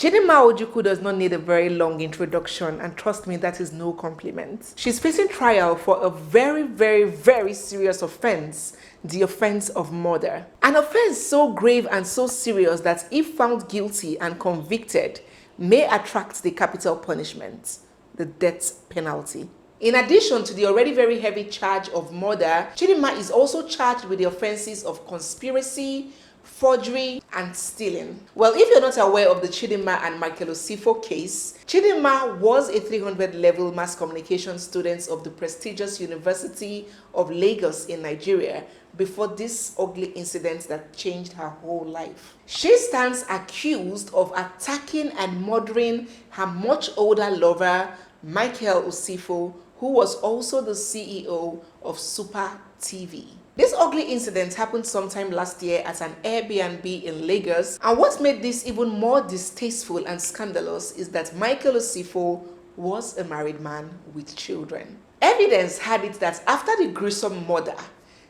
Chidinma Ojukwu does not need a very long introduction, and trust me, that is no compliment. She's facing trial for a very, very, very serious offense, the offense of murder. An offense so grave and so serious that if found guilty and convicted, may attract the capital punishment, the death penalty. In addition to the already very heavy charge of murder, Chidinma is also charged with the offenses of conspiracy, forgery, and stealing. Well, if you're not aware of the Chidinma and Michael Osifo case, Chidinma was a 300 level mass communication student of the prestigious University of Lagos in Nigeria before this ugly incident that changed her whole life. She stands accused of attacking and murdering her much older lover, Michael Osifo, who was also the CEO of Super TV. This ugly incident happened sometime last year at an Airbnb in Lagos, and what made this even more distasteful and scandalous is that Michael Osifo was a married man with children. Evidence had it that after the gruesome murder,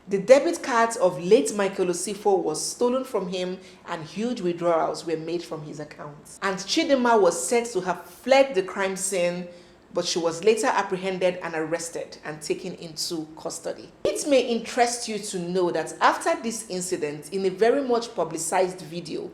the debit cards of late Michael Osifo was stolen from him and huge withdrawals were made from his accounts. And Chidinma was said to have fled the crime scene, but she was later apprehended and arrested and taken into custody. It may interest you to know that after this incident, in a very much publicized video,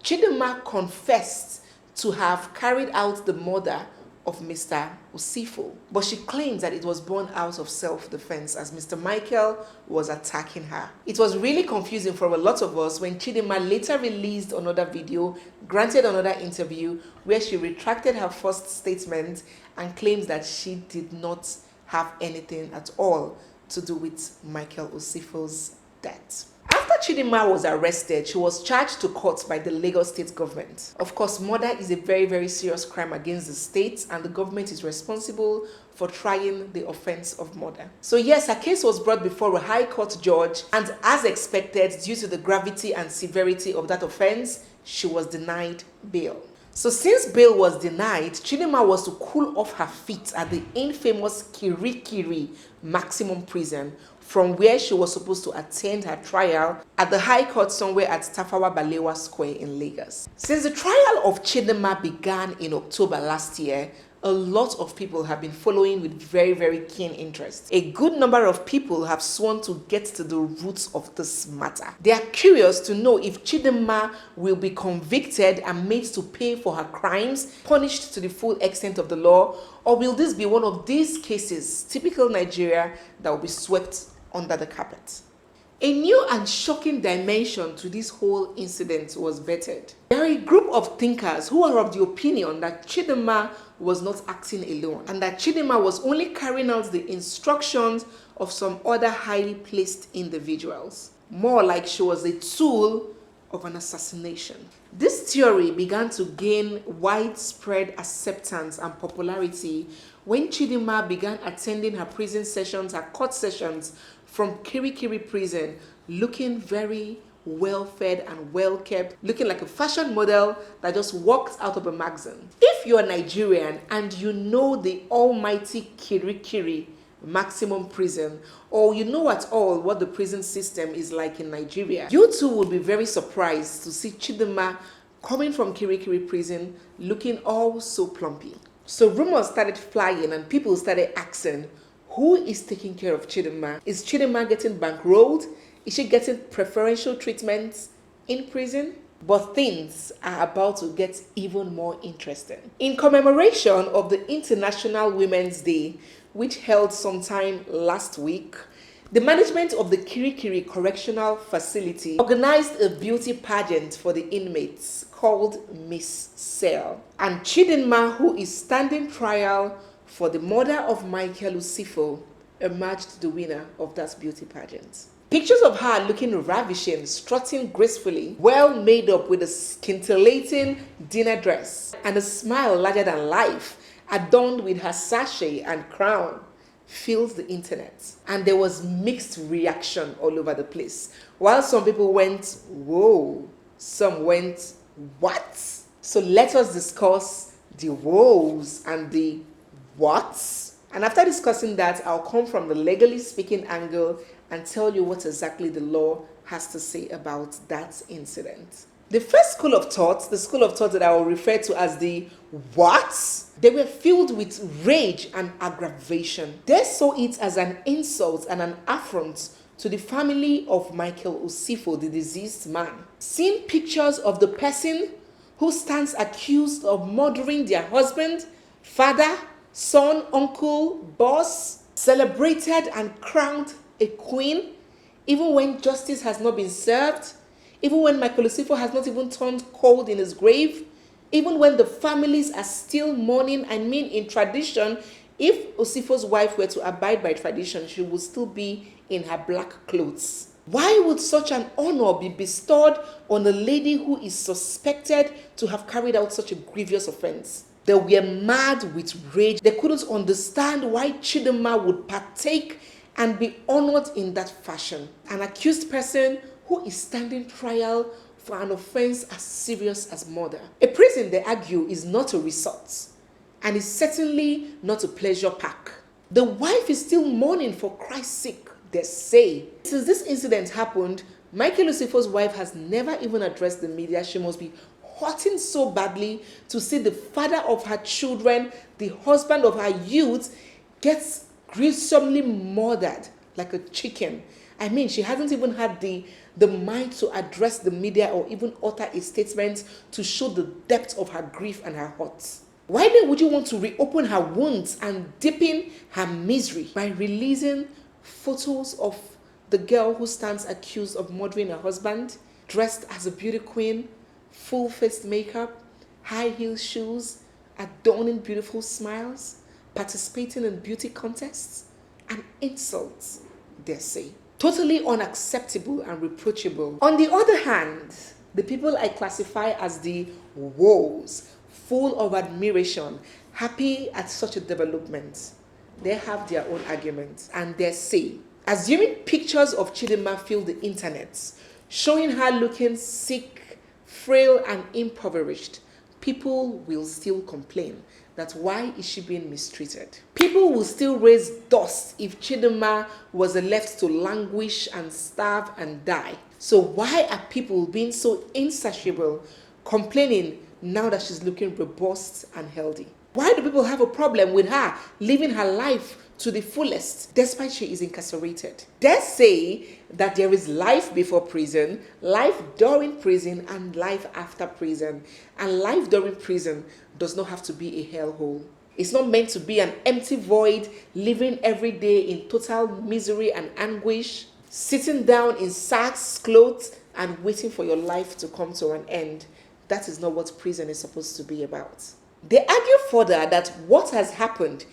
Chidinma confessed to have carried out the murder of Mr. Osifo, but she claims that it was born out of self-defense as Mr. Michael was attacking her. It was really confusing for a lot of us when Chidinma later released another video, granted another interview, where she retracted her first statement and claims that she did not have anything at all to do with Michael Osifo's death. After Chidinma was arrested, she was charged to court by the Lagos state government. Of course, murder is a very, very serious crime against the state, and the government is responsible for trying the offense of murder. So yes, her case was brought before a high court judge, and as expected, due to the gravity and severity of that offense, she was denied bail. So since bail was denied, Chidinma was to cool off her feet at the infamous Kirikiri maximum prison, from where she was supposed to attend her trial at the High Court somewhere at Tafawa Balewa Square in Lagos. Since the trial of Chidinma began in October last year, a lot of people have been following with very, very keen interest. A good number of people have sworn to get to the roots of this matter. They are curious to know if Chidinma will be convicted and made to pay for her crimes, punished to the full extent of the law, or will this be one of these cases, typical Nigeria, that will be swept under the carpet. A new and shocking dimension to this whole incident was vetted. There are a group of thinkers who are of the opinion that Chidinma was not acting alone and that Chidinma was only carrying out the instructions of some other highly placed individuals. More like she was a tool of an assassination. This theory began to gain widespread acceptance and popularity when Chidinma began attending her prison sessions, her court sessions from Kirikiri prison, looking very well-fed and well-kept, looking like a fashion model that just walked out of a magazine. If you're Nigerian and you know the almighty Kirikiri maximum prison, or you know at all what the prison system is like in Nigeria, you too would be very surprised to see Chidinma coming from Kirikiri prison looking all so plumpy. So rumors started flying and people started asking, who is taking care of Chidinma? Is Chidinma getting bankrolled? Is she getting preferential treatment in prison? But things are about to get even more interesting. In commemoration of the International Women's Day, which held sometime last week, the management of the Kirikiri Correctional Facility organized a beauty pageant for the inmates called Miss Cell. And Chidinma, who is standing trial for the murder of Michael Osifo, emerged the winner of that beauty pageant. Pictures of her looking ravishing, strutting gracefully, well made up with a scintillating dinner dress and a smile larger than life, adorned with her sachet and crown, filled the internet. And there was mixed reaction all over the place. While some people went, whoa, some went, what? So let us discuss the woes and the whats. And after discussing that, I'll come from the legally speaking angle and tell you what exactly the law has to say about that incident. The first school of thought, the school of thought that I will refer to as the what? They were filled with rage and aggravation. They saw it as an insult and an affront to the family of Michael Osifo, the deceased man. Seeing pictures of the person who stands accused of murdering their husband, father, son, uncle, boss, celebrated and crowned a queen, even when justice has not been served, even when Michael Osifo has not even turned cold in his grave, even when the families are still mourning. I mean, in tradition, if Osifo's wife were to abide by tradition, she would still be in her black clothes. Why would such an honor be bestowed on a lady who is suspected to have carried out such a grievous offense? They were mad with rage. They couldn't understand why Chidinma would partake and be honored in that fashion. An accused person who is standing trial for an offense as serious as murder. A prison, they argue, is not a resort, and is certainly not a pleasure park. The wife is still mourning for Christ's sake, they say. Since this incident happened, Michael Osifo's wife has never even addressed the media. She must be hurting so badly to see the father of her children, the husband of her youth, gets gruesomely murdered like a chicken. I mean, she hasn't even had the mind to address the media or even utter a statement to show the depth of her grief and her hurt. Why then would you want to reopen her wounds and deepen her misery by releasing photos of the girl who stands accused of murdering her husband, dressed as a beauty queen, full-faced makeup, high-heel shoes, adorning beautiful smiles, participating in beauty contests? An insult, they say. Totally unacceptable and reproachable. On the other hand, the people I classify as the woes, full of admiration, happy at such a development, they have their own arguments, and they say, assuming pictures of Chidinma fill the internet, showing her looking sick, frail, and impoverished, people will still complain that why is she being mistreated? People will still raise dust if Chidinma was left to languish and starve and die. So why are people being so insatiable, complaining now that she's looking robust and healthy? Why do people have a problem with her living her life to the fullest despite she is incarcerated? They say that there is life before prison, life during prison, and life after prison. And life during prison does not have to be a hellhole. It's not meant to be an empty void, living every day in total misery and anguish, sitting down in sackcloth and waiting for your life to come to an end. That is not what prison is supposed to be about. They argue further that what has happened,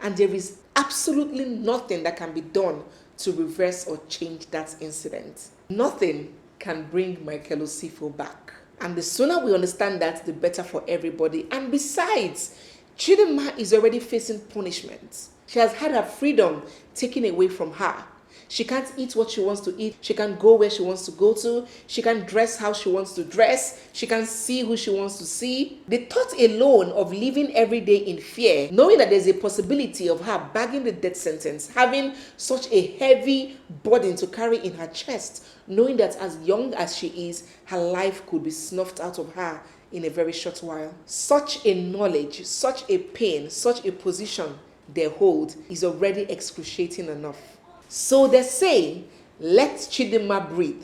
and there is absolutely nothing that can be done to reverse or change that incident. Nothing can bring Michael Osifo back. And the sooner we understand that, the better for everybody. And besides, Chidinma is already facing punishment. She has had her freedom taken away from her. She can't eat what she wants to eat. She can't go where she wants to go to. She can't dress how she wants to dress. She can't see who she wants to see. The thought alone of living every day in fear, knowing that there's a possibility of her bagging the death sentence, having such a heavy burden to carry in her chest, knowing that as young as she is, her life could be snuffed out of her in a very short while. Such a knowledge, such a pain, such a position they hold is already excruciating enough. So they say, let Chidinma breathe.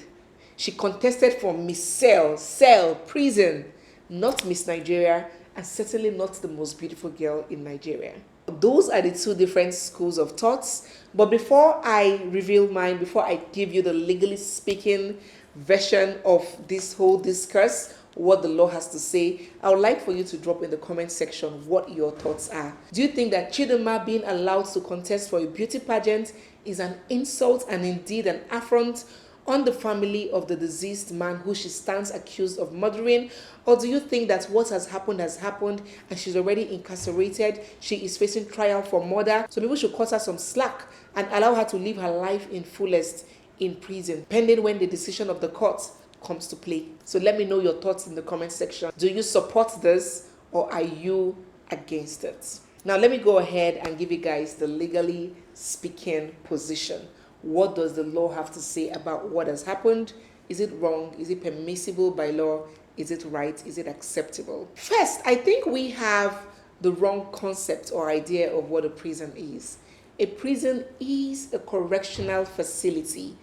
She contested for Miss Cell, prison, not Miss Nigeria, and certainly not the most beautiful girl in Nigeria. Those are the two different schools of thoughts. But before I reveal mine, before I give you the legally speaking version of this whole discourse, what the law has to say, I would like for you to drop in the comment section what your thoughts are. Do you think that Chidinma being allowed to contest for a beauty pageant is an insult and indeed an affront on the family of the deceased man who she stands accused of murdering? Or do you think that what has happened and she's already incarcerated, she is facing trial for murder, so people should cut her some slack and allow her to live her life in fullest in prison, pending when the decision of the court comes to play? So let me know your thoughts in the comment section. Do you support this or are you against it? Now let me go ahead and give you guys the legally speaking position. What does the law have to say about what has happened? Is it wrong? Is it permissible by law? Is it right? Is it acceptable? First, I think we have the wrong concept or idea of what a prison is. A prison is a correctional facility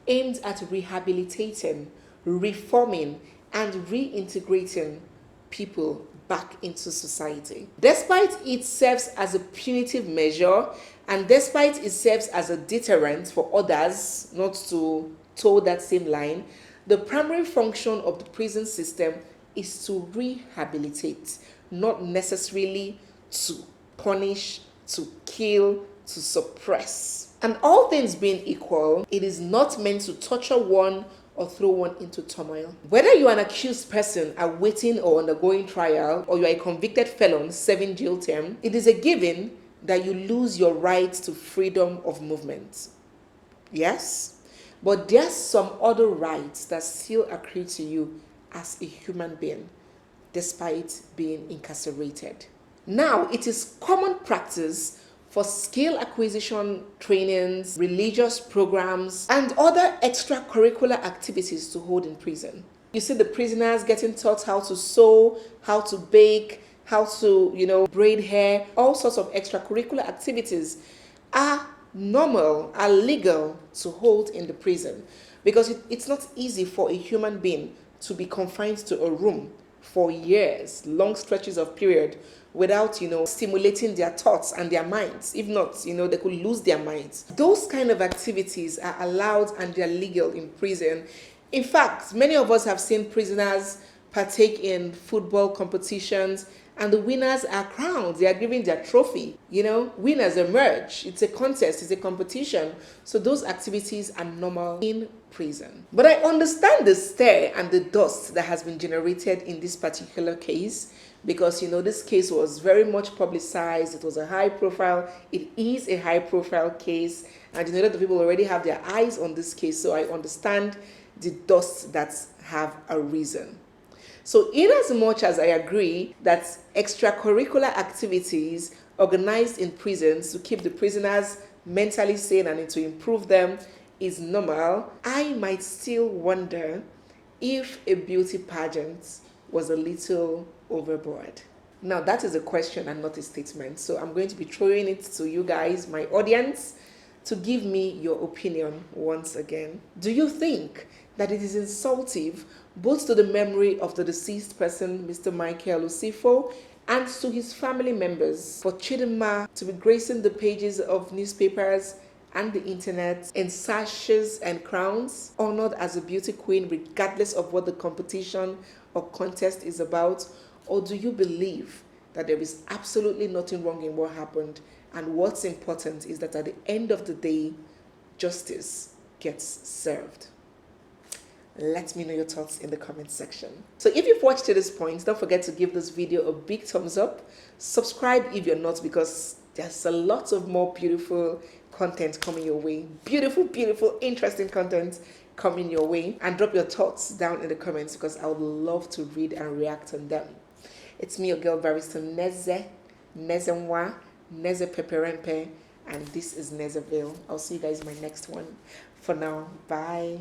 aimed at rehabilitating, reforming, and reintegrating people back into society. Despite it serves as a punitive measure, and despite it serves as a deterrent for others not to toe that same line, the primary function of the prison system is to rehabilitate, not necessarily to punish, to kill, to suppress. And all things being equal, it is not meant to torture one or throw one into turmoil. Whether you are an accused person awaiting or undergoing trial, or you are a convicted felon serving jail term, it is a given that you lose your right to freedom of movement. Yes? But there's some other rights that still accrue to you as a human being, despite being incarcerated. Now, it is common practice for skill acquisition trainings, religious programs, and other extracurricular activities to hold in prison. You see the prisoners getting taught how to sew, how to bake, how to, braid hair. All sorts of extracurricular activities are normal, are legal to hold in the prison, because it's not easy for a human being to be confined to a room for years, long stretches of period, without, stimulating their thoughts and their minds. If not, they could lose their minds. Those kind of activities are allowed and they're legal in prison. In fact, many of us have seen prisoners partake in football competitions, and the winners are crowned. They are given their trophy. Winners emerge. It's a contest, it's a competition. So those activities are normal in prison. But I understand the stir and the dust that has been generated in this particular case, because this case was very much publicized. It was a high profile. It is a high profile case, and a lot of people already have their eyes on this case. So I understand the dust that have arisen. So in as much as I agree that extracurricular activities organized in prisons to keep the prisoners mentally sane and to improve them is normal, I might still wonder if a beauty pageant was a little overboard. Now, that is a question and not a statement. So I'm going to be throwing it to you guys, my audience, to give me your opinion once again. Do you think that it is insultive both to the memory of the deceased person, Mr. Michael Osifo, and to his family members for Chidinma to be gracing the pages of newspapers and the internet in sashes and crowns, honored as a beauty queen regardless of what the competition or contest is about? Or do you believe that there is absolutely nothing wrong in what happened, and what's important is that at the end of the day, justice gets served? Let me know your thoughts in the comment section. So if you've watched to this point, don't forget to give this video a big thumbs up. Subscribe if you're not, because there's a lot of more beautiful content coming your way. Beautiful, interesting content coming your way. And drop your thoughts down in the comments, because I would love to read and react on them. It's me, your girl Barrister Nezenwa, Neze Peperempe, and this is Nezeville. I'll see you guys in my next one. For now, bye.